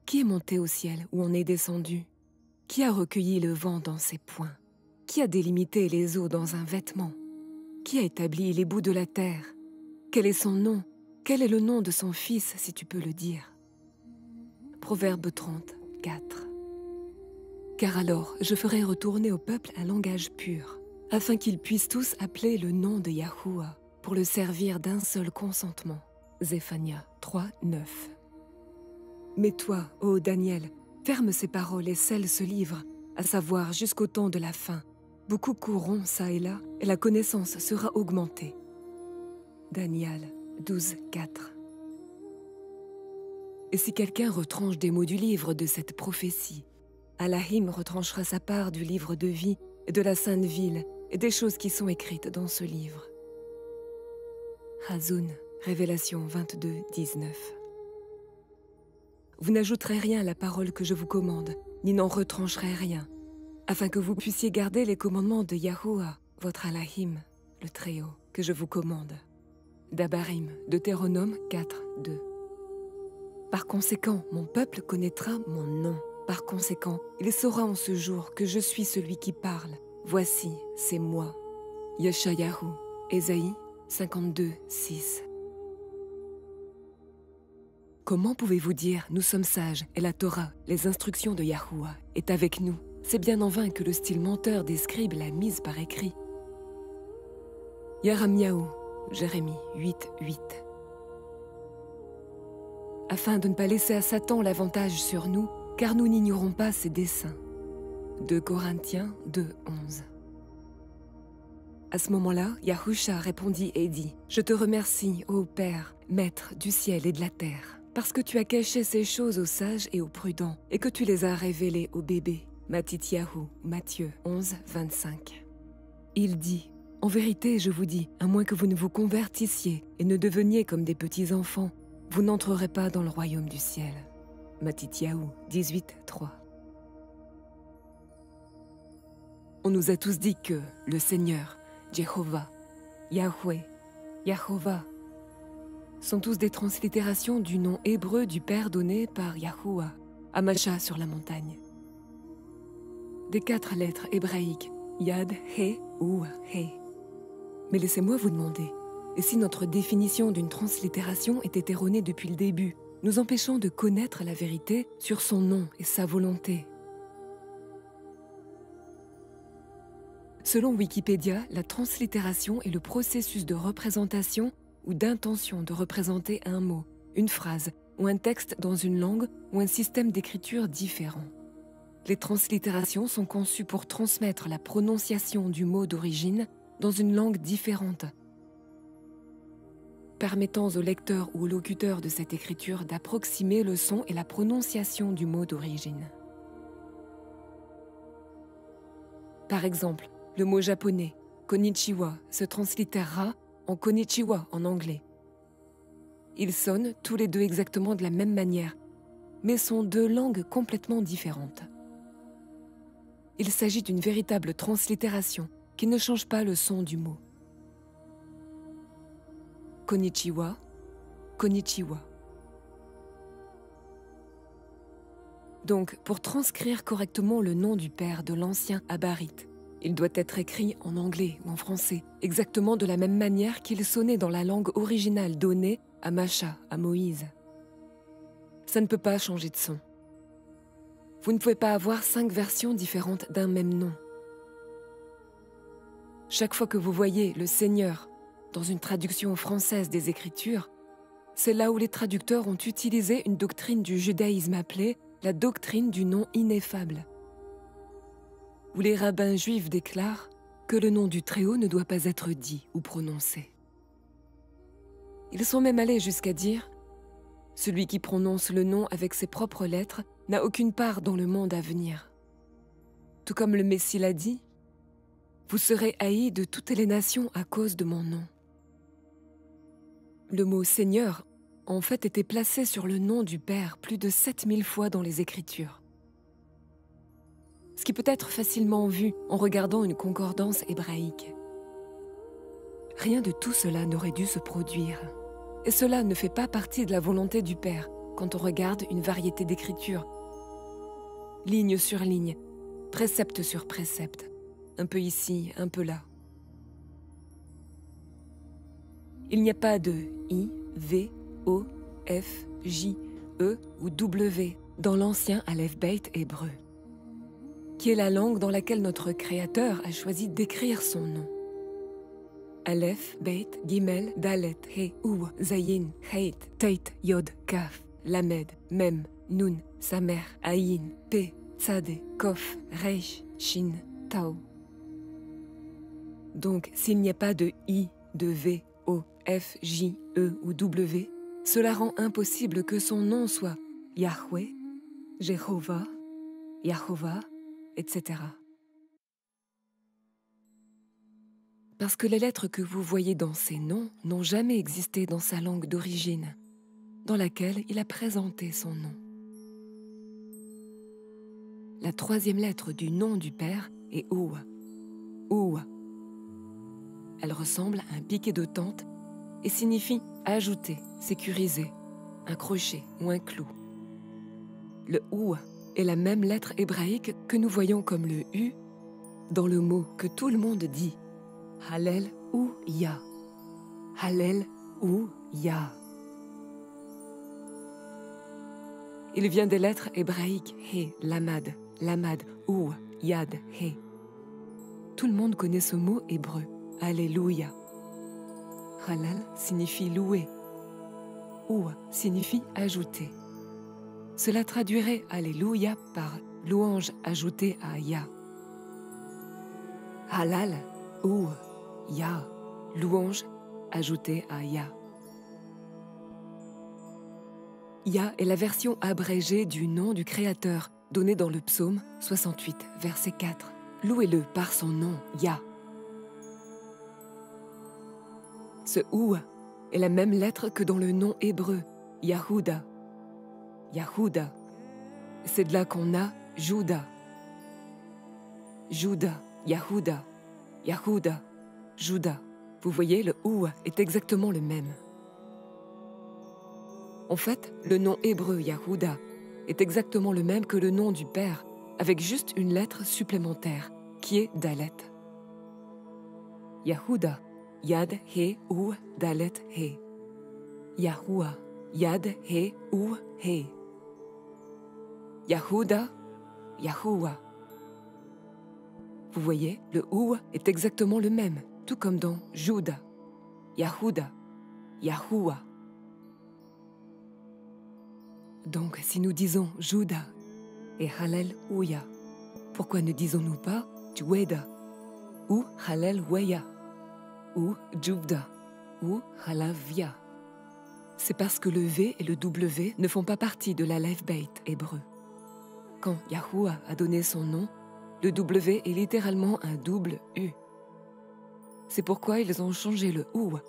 Qui est monté au ciel ou en est descendu? Qui a recueilli le vent dans ses poings? Qui a délimité les eaux dans un vêtement? Qui a établi les bouts de la terre? Quel est son nom? Quel est le nom de son fils, si tu peux le dire? Proverbe 30, 4. Car alors je ferai retourner au peuple un langage pur, afin qu'ils puissent tous appeler le nom de Yahuwah, pour le servir d'un seul consentement. Zéphania 3, 9. Mais toi, ô Daniel, ferme ces paroles et scelle ce livre, à savoir jusqu'au temps de la fin. Beaucoup courront çà et là, et la connaissance sera augmentée. Daniel 12, 4. Et si quelqu'un retranche des mots du livre de cette prophétie, Allahim retranchera sa part du livre de vie et de la sainte ville et des choses qui sont écrites dans ce livre. Hazoun, Révélation 22, 19. Vous n'ajouterez rien à la parole que je vous commande, ni n'en retrancherez rien, afin que vous puissiez garder les commandements de Yahuwah, votre Allahim, le Très-Haut, que je vous commande. Dabarim, Deutéronome 4, 2. Par conséquent, mon peuple connaîtra mon nom. Par conséquent, il saura en ce jour que je suis celui qui parle. Voici, c'est moi. Yeshayahu, Ésaïe 52, 6. Comment pouvez-vous dire « Nous sommes sages » et la Torah, les instructions de Yahuwah, est avec nous? C'est bien en vain que le style menteur des scribes l'a mise par écrit. Yaramiahu, Jérémie 8, 8. Afin de ne pas laisser à Satan l'avantage sur nous, car nous n'ignorons pas ses desseins. 2 Corinthiens 2, 11. À ce moment-là, Yahusha répondit et dit « Je te remercie, ô Père, Maître du ciel et de la terre, parce que tu as caché ces choses aux sages et aux prudents, et que tu les as révélées aux bébés. » Mattityahu, Matthieu 11, 25. Il dit « En vérité, je vous dis, à moins que vous ne vous convertissiez et ne deveniez comme des petits enfants, vous n'entrerez pas dans le royaume du ciel. » Mattityahu 18, 3. On nous a tous dit que le Seigneur, Jéhovah, Yahweh, Yahovah, sont tous des translittérations du nom hébreu du Père donné par Yahuwah, à Macha sur la montagne. Des 4 lettres hébraïques, Yad, He ou He. Mais laissez-moi vous demander, et si notre définition d'une translittération était erronée depuis le début, nous empêchant de connaître la vérité sur son nom et sa volonté? Selon Wikipédia, la translittération est le processus de représentation ou d'intention de représenter un mot, une phrase ou un texte dans une langue ou un système d'écriture différent. Les translittérations sont conçues pour transmettre la prononciation du mot d'origine dans une langue différente, permettant au lecteur ou au locuteur de cette écriture d'approximer le son et la prononciation du mot d'origine. Par exemple, le mot japonais « konnichiwa » se translittérera en « konnichiwa » en anglais. Ils sonnent tous les deux exactement de la même manière, mais sont 2 langues complètement différentes. Il s'agit d'une véritable translittération qui ne change pas le son du mot. Konnichiwa, konnichiwa. Donc, pour transcrire correctement le nom du père de l'ancien Abarite, il doit être écrit en anglais ou en français, exactement de la même manière qu'il sonnait dans la langue originale donnée à Macha, à Moïse. Ça ne peut pas changer de son. Vous ne pouvez pas avoir 5 versions différentes d'un même nom. Chaque fois que vous voyez le Seigneur dans une traduction française des Écritures, c'est là où les traducteurs ont utilisé une doctrine du judaïsme appelée la doctrine du nom ineffable, où les rabbins juifs déclarent que le nom du Très-Haut ne doit pas être dit ou prononcé. Ils sont même allés jusqu'à dire « Celui qui prononce le nom avec ses propres lettres n'a aucune part dans le monde à venir. » Tout comme le Messie l'a dit, « Vous serez haïs de toutes les nations à cause de mon nom. » Le mot « Seigneur » en fait était placé sur le nom du Père plus de 7000 fois dans les Écritures. Ce qui peut être facilement vu en regardant une concordance hébraïque. Rien de tout cela n'aurait dû se produire. Et cela ne fait pas partie de la volonté du Père, quand on regarde une variété d'écritures, ligne sur ligne, précepte sur précepte, un peu ici, un peu là. Il n'y a pas de I, V, O, F, J, E ou W dans l'ancien Aleph-Beit hébreu, qui est la langue dans laquelle notre Créateur a choisi d'écrire son nom. Aleph, Beit, Gimel, Dalet, He, Ou, Zayin, Heit, Tait, Yod, Kaf, Lamed, Mem, Nun, Samer, Ayin, P, Tzade, Kof, Reish, Shin, Tau. Donc, s'il n'y a pas de I, de V, O, F, J, E ou W, cela rend impossible que son nom soit Yahweh, Jéhovah, Yahovah, etc. Parce que les lettres que vous voyez dans ces noms n'ont jamais existé dans sa langue d'origine, dans laquelle il a présenté son nom. La troisième lettre du nom du Père est Oua. Oua. Elle ressemble à un piquet de tente et signifie ajouter, sécuriser, un crochet ou un clou. Le Oua est la même lettre hébraïque que nous voyons comme le U dans le mot que tout le monde dit, Hallel ou Ya. Hallel ou Ya. Il vient des lettres hébraïques He, Lamad, Lamad, Ou, Yad, He. Tout le monde connaît ce mot hébreu, Alléluia. Halal signifie louer. Ou signifie ajouter. Cela traduirait Alléluia par louange ajoutée à Ya. Halal ou Ya, louange ajoutée à Ya. Ya est la version abrégée du nom du Créateur donné dans le psaume 68, verset 4. Louez-le par son nom, Ya. Ce Ou est la même lettre que dans le nom hébreu, Yahuda. Yahuda. C'est de là qu'on a Juda. Juda, Yahuda, Yahuda, Juda. Vous voyez, le Ou est exactement le même. En fait, le nom hébreu Yahuda est exactement le même que le nom du Père, avec juste une lettre supplémentaire, qui est Dalet. Yahuda, Yad, He, Ou, Dalet, He. Yahuah, Yad, He, Ou, He. Yahuda, Yahuah. Vous voyez, le Ou est exactement le même, tout comme dans Juda, Yahuda, Yahuah. Donc, si nous disons Juda et Hallel-Ouya, pourquoi ne disons-nous pas Jueda ou Hallel-Weya ou Juvda ou Halavia? C'est parce que le V et le W ne font pas partie de l'Aleph-Beit hébreu. Quand Yahuah a donné son nom, le W est littéralement un double U. C'est pourquoi ils ont changé le OU,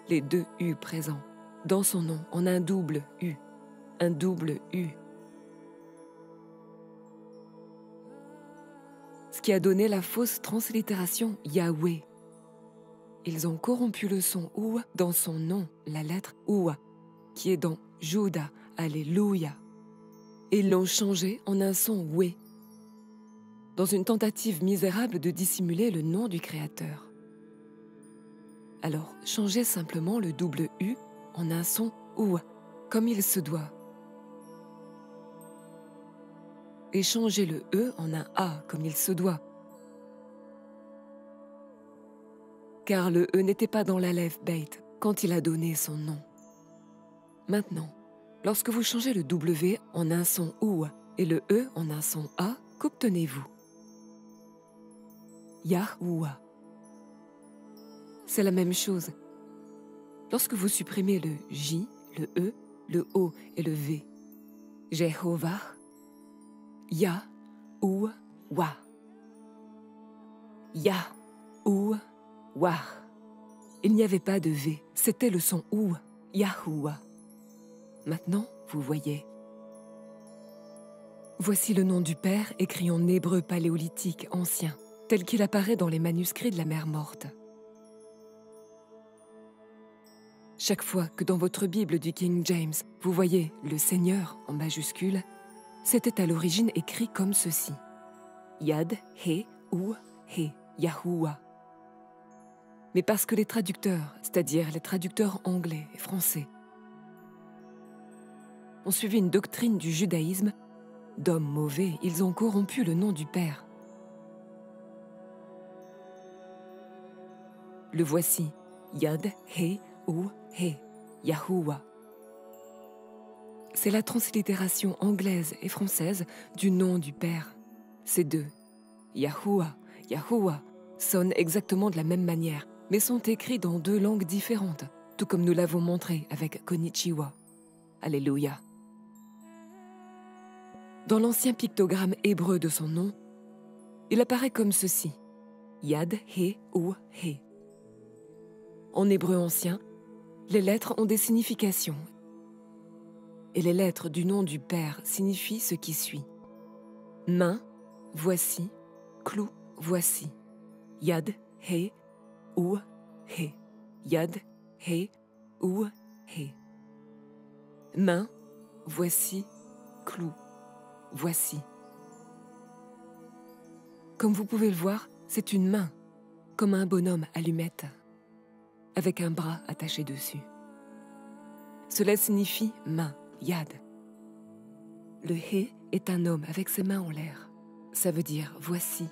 les deux U présents, dans son nom en un double U. Un double U. Ce qui a donné la fausse translittération Yahweh. Ils ont corrompu le son OU dans son nom, la lettre OU, qui est dans Juda, Alléluia. Et ils l'ont changé en un son Wé, dans une tentative misérable de dissimuler le nom du Créateur. Alors, changez simplement le double U en un son OU, comme il se doit. Et changez le E en un A, comme il se doit. Car le E n'était pas dans l'Aleph-Beit quand il a donné son nom. Maintenant, lorsque vous changez le W en un son OU et le E en un son A, qu'obtenez-vous? Yahuah. C'est la même chose. Lorsque vous supprimez le J, le E, le O et le V, Jéhovah, Yahuah. Yahuah. Il n'y avait pas de V, c'était le son OU, Yahuah. Maintenant, vous voyez. Voici le nom du Père écrit en hébreu paléolithique ancien, tel qu'il apparaît dans les manuscrits de la Mer Morte. Chaque fois que dans votre Bible du King James, vous voyez le Seigneur en majuscule, c'était à l'origine écrit comme ceci. Yad, He, ou He, Yahuwah. Mais parce que les traducteurs, c'est-à-dire les traducteurs anglais et français, ont suivi une doctrine du judaïsme, d'hommes mauvais, ils ont corrompu le nom du Père. Le voici, Yad, He, ou He, Yahuwah. C'est la translittération anglaise et française du nom du Père. Ces deux, Yahuwah, Yahuwah, sonnent exactement de la même manière, mais sont écrits dans deux langues différentes, tout comme nous l'avons montré avec Konnichiwa. Alléluia. Dans l'ancien pictogramme hébreu de son nom, il apparaît comme ceci, Yad, He, ou He. En hébreu ancien, les lettres ont des significations. Et les lettres du nom du Père signifient ce qui suit. Main, voici, clou, voici. Yad, He, ou He. Yad, He, ou He. Main, voici, clou, voici. Comme vous pouvez le voir, c'est une main, comme un bonhomme allumette, avec un bras attaché dessus. Cela signifie main, Yad. Le He est un homme avec ses mains en l'air. Ça veut dire voici.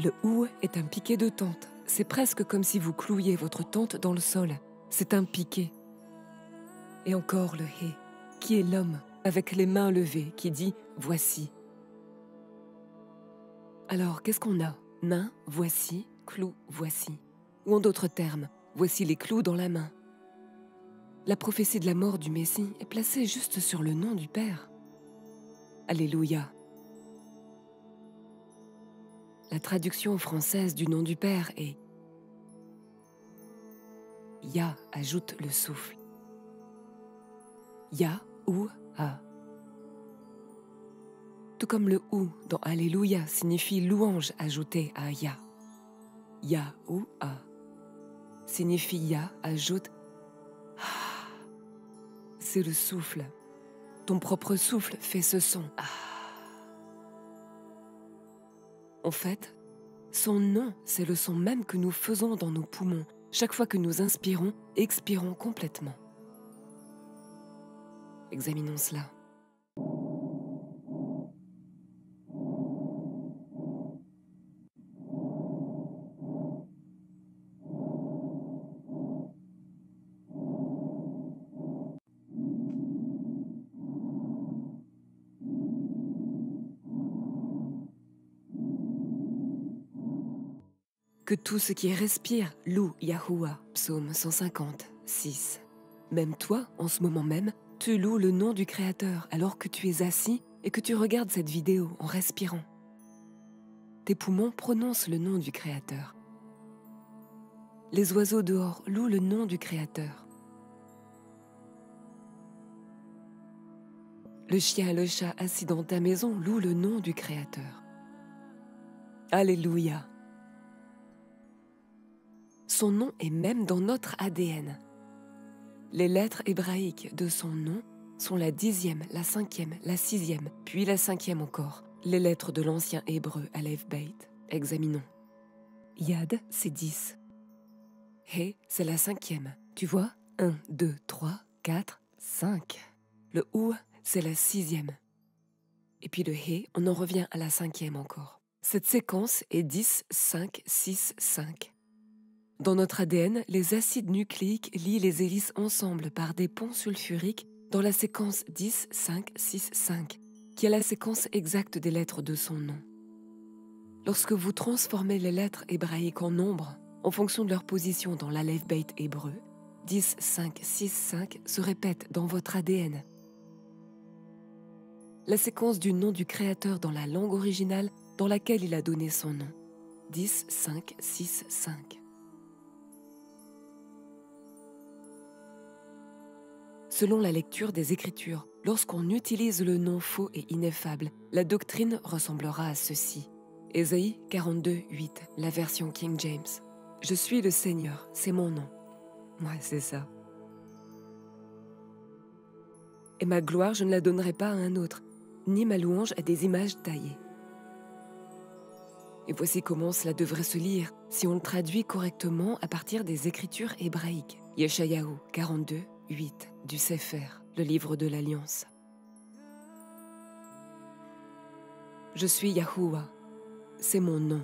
Le Ou est un piquet de tente. C'est presque comme si vous clouiez votre tente dans le sol. C'est un piquet. Et encore le He, qui est l'homme avec les mains levées, qui dit voici. Alors, qu'est-ce qu'on a? Main, voici, clou, voici. Ou en d'autres termes, voici les clous dans la main. La prophétie de la mort du Messie est placée juste sur le nom du Père. Alléluia. La traduction française du nom du Père est Ya ajoute le souffle. Ya ou A. Tout comme le ou dans Alléluia signifie louange ajoutée à Ya. Ya ou A signifie Ya ajoute Ah. C'est le souffle. Ton propre souffle fait ce son. Ah. En fait, son nom, c'est le son même que nous faisons dans nos poumons chaque fois que nous inspirons et expirons complètement. Examinons cela. Que tout ce qui respire loue Yahuwah, psaume 150, 6. Même toi, en ce moment même, tu loues le nom du Créateur alors que tu es assis et que tu regardes cette vidéo en respirant. Tes poumons prononcent le nom du Créateur. Les oiseaux dehors louent le nom du Créateur. Le chien et le chat assis dans ta maison louent le nom du Créateur. Alléluia. Son nom est même dans notre ADN. Les lettres hébraïques de son nom sont la 10e, la 5e, la 6e, puis la 5e encore. Les lettres de l'ancien hébreu Aleph Beit. Examinons. Yad, c'est 10. He, c'est la 5e. Tu vois? 1, 2, 3, 4, 5. Le Ou, c'est la 6e. Et puis le He, on en revient à la 5e encore. Cette séquence est 10, 5, 6, 5. Dans notre ADN, les acides nucléiques lient les hélices ensemble par des ponts sulfuriques dans la séquence 10, 5, 6, 5, qui est la séquence exacte des lettres de son nom. Lorsque vous transformez les lettres hébraïques en nombres, en fonction de leur position dans l'Aleph Beit hébreu, 10, 5, 6, 5 se répète dans votre ADN. La séquence du nom du Créateur dans la langue originale dans laquelle il a donné son nom. 10, 5, 6, 5. Selon la lecture des Écritures, lorsqu'on utilise le nom faux et ineffable, la doctrine ressemblera à ceci. Ésaïe 42, 8, la version King James. « Je suis le Seigneur, c'est mon nom. » Ouais, c'est ça. Et ma gloire, je ne la donnerai pas à un autre, ni ma louange à des images taillées. Et voici comment cela devrait se lire si on le traduit correctement à partir des écritures hébraïques. Yeshayahu 42, 8 du Sefer, le livre de l'Alliance. Je suis Yahuwah, c'est mon nom.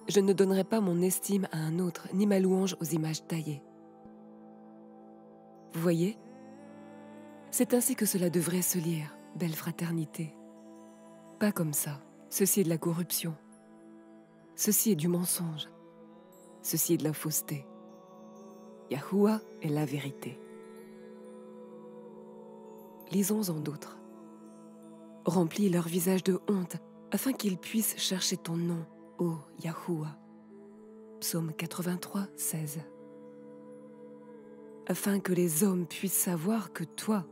Je ne donnerai pas mon estime à un autre, ni ma louange aux images taillées. Vous voyez? C'est ainsi que cela devrait se lire, belle fraternité. Pas comme ça. Ceci est de la corruption. Ceci est du mensonge. Ceci est de la fausseté. Yahuwah est la vérité. Lisons-en d'autres. Remplis leur visage de honte, afin qu'ils puissent chercher ton nom, ô Yahuwah. Psaume 83, 16. Afin que les hommes puissent savoir que toi,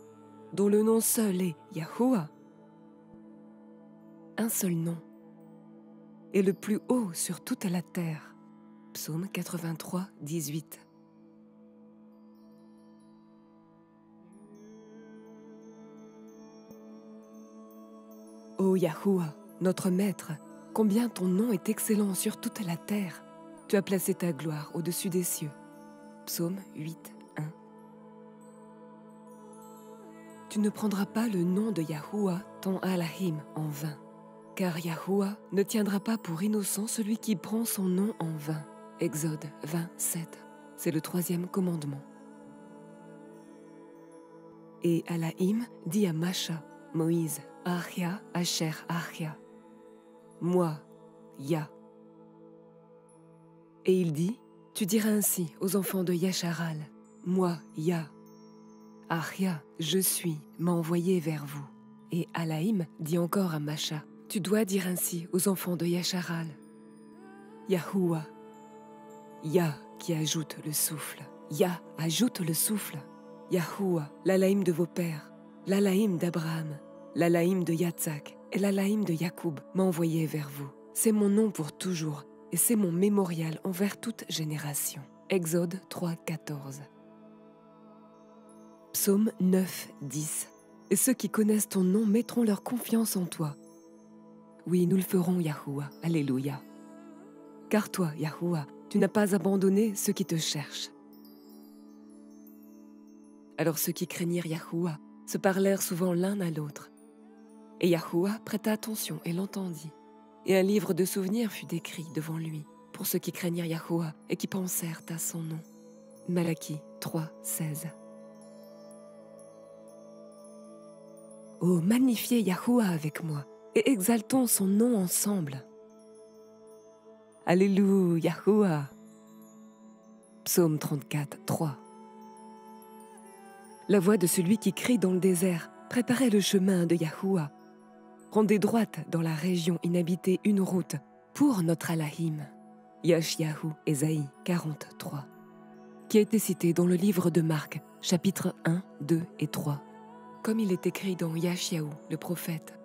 dont le nom seul est Yahuwah, un seul nom, est le plus haut sur toute la terre. Psaume 83, 18. Ô Yahuwah, notre Maître, combien ton nom est excellent sur toute la terre. Tu as placé ta gloire au-dessus des cieux. Psaume 8, 1. Tu ne prendras pas le nom de Yahuwah, ton Elohim, en vain. Car Yahuwah ne tiendra pas pour innocent celui qui prend son nom en vain. Exode 27, c'est le 3e commandement. Et Elohim dit à Masha, Moïse, Ahia, Asher, Ahia, moi, Yah. Et il dit, tu diras ainsi aux enfants de Yasharal, moi, Yah. Ahia, je suis, m'a envoyé vers vous. Et Elohim dit encore à Masha, tu dois dire ainsi aux enfants de Yasharal, Yahuwah, Yah qui ajoute le souffle, Yah ajoute le souffle, Yahuwah, l'Elohim de vos pères, l'Elohim d'Abraham, l'Elohim de Yatzak et l'Elohim de Yacoub m'a envoyé vers vous. C'est mon nom pour toujours et c'est mon mémorial envers toute génération. Exode 3, 14. Psaume 9, 10. Et ceux qui connaissent ton nom mettront leur confiance en toi. Oui, nous le ferons, Yahuwah. Alléluia. Car toi, Yahuwah, tu n'as pas abandonné ceux qui te cherchent. Alors ceux qui craignirent Yahuwah se parlèrent souvent l'un à l'autre. Et Yahuwah prêta attention et l'entendit. Et un livre de souvenirs fut écrit devant lui pour ceux qui craignirent Yahuwah et qui pensèrent à son nom. Malachie 3, 16. Oh, magnifiez Yahuwah avec moi et exaltons son nom ensemble. Alléluia, Yahuwah. Psaume 34, 3. La voix de celui qui crie dans le désert, préparez le chemin de Yahuwah. Rendez droite dans la région inhabitée une route pour notre Elohim. Yeshayahu, Ésaïe 43, qui a été cité dans le livre de Marc, chapitres 1, 2 et 3. Comme il est écrit dans Yeshayahu, le prophète.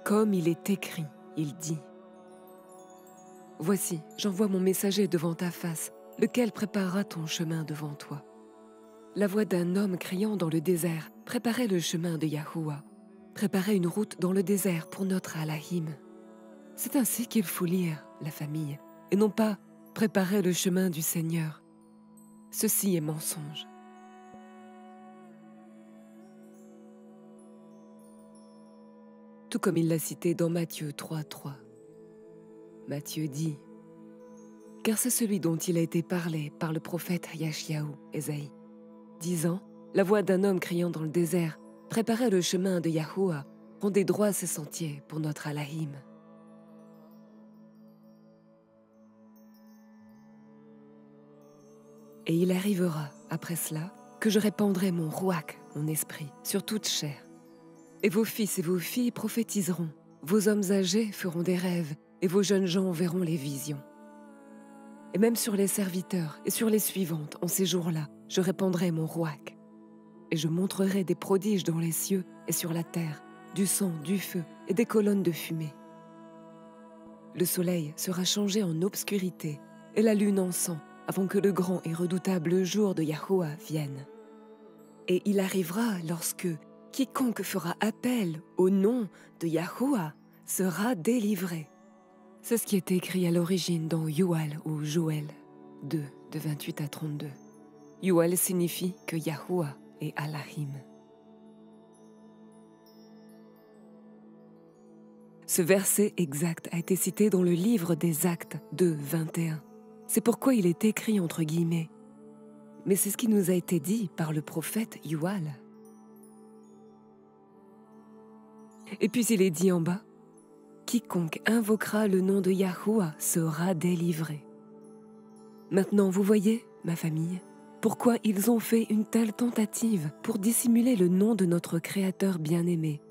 Comme il est écrit, il dit. Voici, j'envoie mon messager devant ta face, lequel préparera ton chemin devant toi. La voix d'un homme criant dans le désert, préparez le chemin de Yahuwah. Préparez une route dans le désert pour notre Elohim. C'est ainsi qu'il faut lire, la famille, et non pas préparer le chemin du Seigneur. Ceci est mensonge. Tout comme il l'a cité dans Matthieu 3, 3. Matthieu dit, « Car c'est celui dont il a été parlé par le prophète Yeshayahu, Ésaïe, disant, la voix d'un homme criant dans le désert, préparez le chemin de Yahuwah, rendez droit ses sentiers pour notre Elohim. » Et il arrivera, après cela, que je répandrai mon rouach, mon esprit, sur toute chair. Et vos fils et vos filles prophétiseront, vos hommes âgés feront des rêves, et vos jeunes gens verront les visions. Et même sur les serviteurs et sur les suivantes, en ces jours-là, je répandrai mon rouach. Et je montrerai des prodiges dans les cieux et sur la terre, du sang, du feu et des colonnes de fumée. Le soleil sera changé en obscurité et la lune en sang, avant que le grand et redoutable jour de Yahuwah vienne. Et il arrivera lorsque quiconque fera appel au nom de Yahuwah sera délivré. C'est ce qui est écrit à l'origine dans Yoel ou Joël 2, de 28 à 32. Yoel signifie que Yahuwah est Allahim. Ce verset exact a été cité dans le livre des Actes 2, 21. C'est pourquoi il est écrit entre guillemets. Mais c'est ce qui nous a été dit par le prophète Yoel. Et puis il est dit en bas, « Quiconque invoquera le nom de Yahuwah sera délivré. » Maintenant, vous voyez, ma famille, pourquoi ils ont fait une telle tentative pour dissimuler le nom de notre Créateur bien-aimé.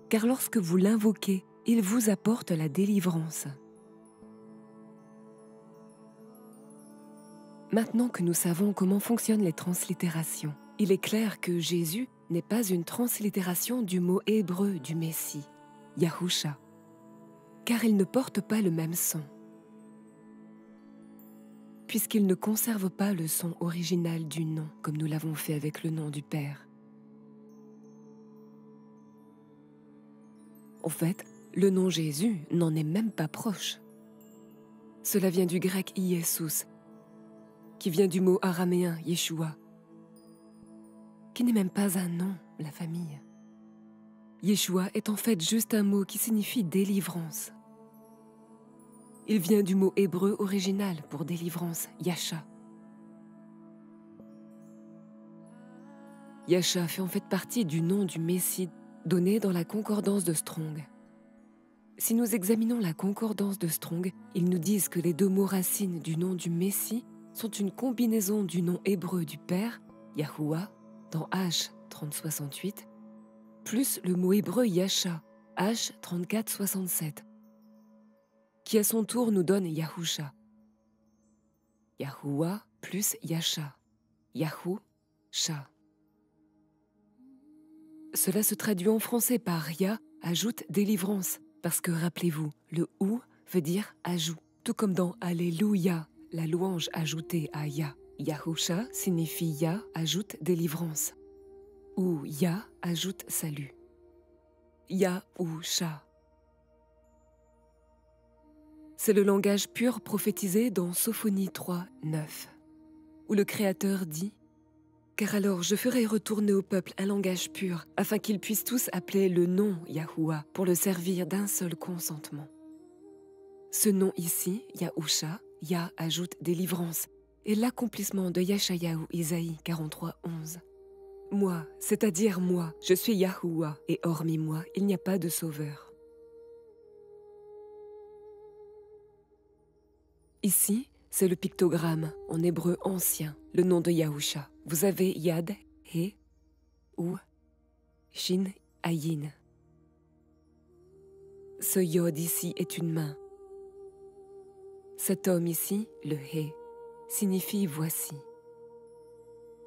Car lorsque vous l'invoquez, il vous apporte la délivrance. Maintenant que nous savons comment fonctionnent les translittérations, il est clair que Jésus n'est pas une translittération du mot hébreu du Messie, Yahusha, car il ne porte pas le même son, puisqu'il ne conserve pas le son original du nom, comme nous l'avons fait avec le nom du Père. En fait, le nom Jésus n'en est même pas proche. Cela vient du grec Iesous, qui vient du mot araméen Yeshua, qui n'est même pas un nom, la famille. Yeshua est en fait juste un mot qui signifie délivrance. Il vient du mot hébreu original pour délivrance, Yasha. Yasha fait en fait partie du nom du Messie donné dans la concordance de Strong. Si nous examinons la concordance de Strong, ils nous disent que les deux mots racines du nom du Messie sont une combinaison du nom hébreu du Père, Yahuwah, dans H 3068, plus le mot hébreu Yasha, H 3467, qui à son tour nous donne Yahusha. Yahuwah plus Yasha, Yahusha. Cela se traduit en français par Ya ajoute délivrance, parce que rappelez-vous, le ou veut dire ajout, tout comme dans Alléluia, la louange ajoutée à Ya. Yahusha signifie Ya ajoute délivrance, ou Ya ajoute salut. Yahusha. C'est le langage pur prophétisé dans Sophonie 3, 9, où le Créateur dit « Car alors je ferai retourner au peuple un langage pur, afin qu'ils puissent tous appeler le nom Yahuwah pour le servir d'un seul consentement. » Ce nom ici, Yahusha, Ya ajoute délivrance, est l'accomplissement de Yeshayahu Isaïe 43, 11. Moi, c'est-à-dire moi, je suis Yahuwah, et hormis moi, il n'y a pas de sauveur. Ici, c'est le pictogramme, en hébreu ancien, le nom de Yahusha. Vous avez Yad, He, ou Shin, Ayin. Ce Yod ici est une main. Cet homme ici, le He, signifie voici.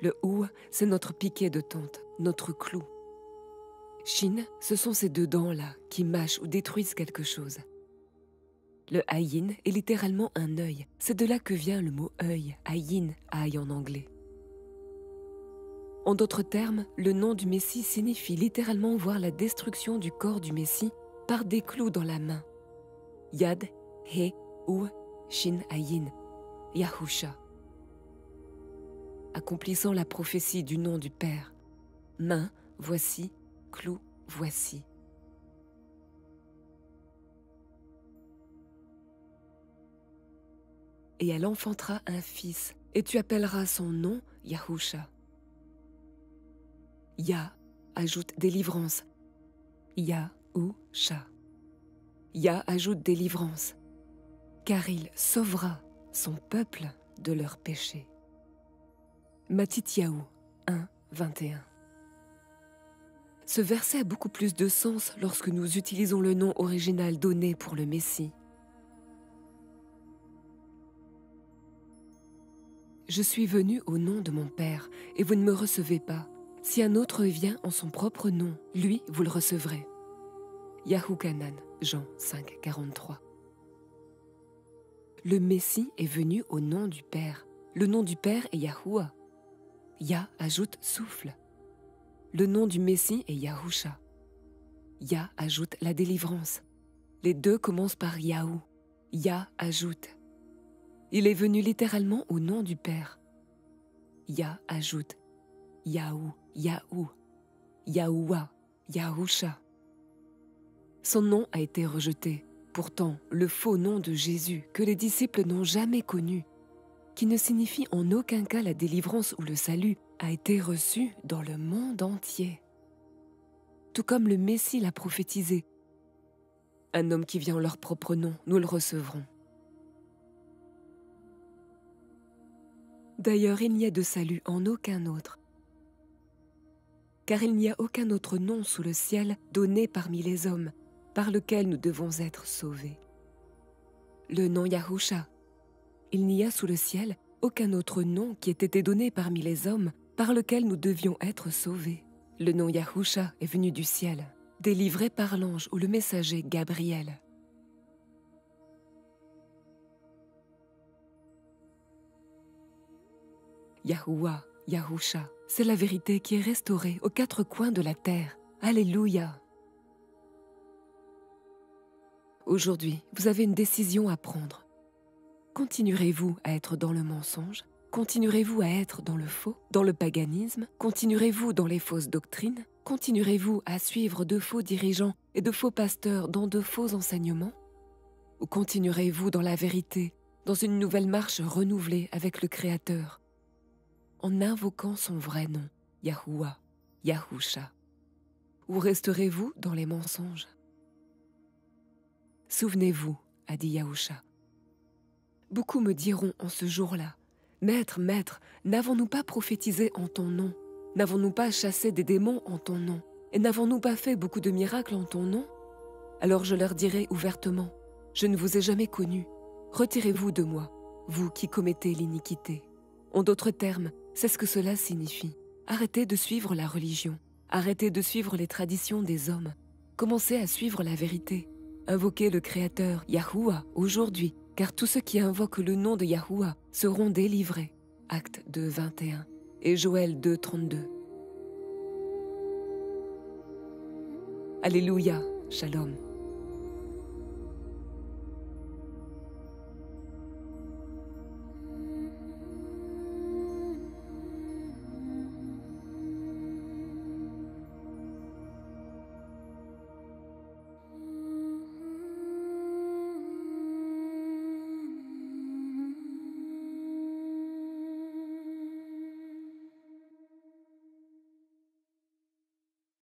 Le ou, c'est notre piquet de tente, notre clou. Shin, ce sont ces deux dents-là qui mâchent ou détruisent quelque chose. Le ayin est littéralement un œil. C'est de là que vient le mot œil, ayin, eye en anglais. En d'autres termes, le nom du Messie signifie littéralement voir la destruction du corps du Messie par des clous dans la main. Yad, He, ou Shin ayin, Yahusha. Accomplissant la prophétie du nom du Père. Main, voici, clou, voici. Et elle enfantera un fils, et tu appelleras son nom Yahusha. Ya ajoute délivrance. Yahusha. Ya ajoute délivrance, car il sauvera son peuple de leurs péchés. Mattityahu 1, 21. Ce verset a beaucoup plus de sens lorsque nous utilisons le nom original donné pour le Messie. Je suis venu au nom de mon Père, et vous ne me recevez pas. Si un autre vient en son propre nom, lui, vous le recevrez. Yahukanan, Jean 5, 43. Le Messie est venu au nom du Père. Le nom du Père est Yahuwah. Ya ajoute souffle. Le nom du Messie est Yahusha. Yah ajoute la délivrance. Les deux commencent par Yahou. Yah ajoute. Il est venu littéralement au nom du Père. Yah ajoute. Yahou, Yahou, Yahoua, Yahusha. Son nom a été rejeté. Pourtant, le faux nom de Jésus, que les disciples n'ont jamais connu, qui ne signifie en aucun cas la délivrance ou le salut, a été reçu dans le monde entier. Tout comme le Messie l'a prophétisé. Un homme qui vient en leur propre nom, nous le recevrons. D'ailleurs, il n'y a de salut en aucun autre, car il n'y a aucun autre nom sous le ciel donné parmi les hommes, par lequel nous devons être sauvés. Le nom Yahusha. Il n'y a sous le ciel aucun autre nom qui ait été donné parmi les hommes, par lequel nous devions être sauvés. Le nom Yahusha est venu du ciel, délivré par l'ange ou le messager Gabriel. Yahoua, Yahusha, c'est la vérité qui est restaurée aux quatre coins de la terre. Alléluia! Aujourd'hui, vous avez une décision à prendre. Continuerez-vous à être dans le mensonge? Continuerez-vous à être dans le faux, dans le paganisme? Continuerez-vous dans les fausses doctrines? Continuerez-vous à suivre de faux dirigeants et de faux pasteurs dans de faux enseignements? Ou continuerez-vous dans la vérité, dans une nouvelle marche renouvelée avec le Créateur, en invoquant son vrai nom, Yahoua, Yahusha? Ou resterez-vous dans les mensonges? Souvenez-vous, a dit Yahusha. Beaucoup me diront en ce jour-là, « Maître, Maître, n'avons-nous pas prophétisé en ton nom? N'avons-nous pas chassé des démons en ton nom? Et n'avons-nous pas fait beaucoup de miracles en ton nom ?» Alors je leur dirai ouvertement, « Je ne vous ai jamais connu. Retirez-vous de moi, vous qui commettez l'iniquité. » En d'autres termes, c'est ce que cela signifie. Arrêtez de suivre la religion. Arrêtez de suivre les traditions des hommes. Commencez à suivre la vérité. Invoquez le Créateur, Yahoua, aujourd'hui, car tous ceux qui invoquent le nom de Yahoua seront délivrés. Acte 2, 21 et Joël 2, 32. Alléluia, Shalom.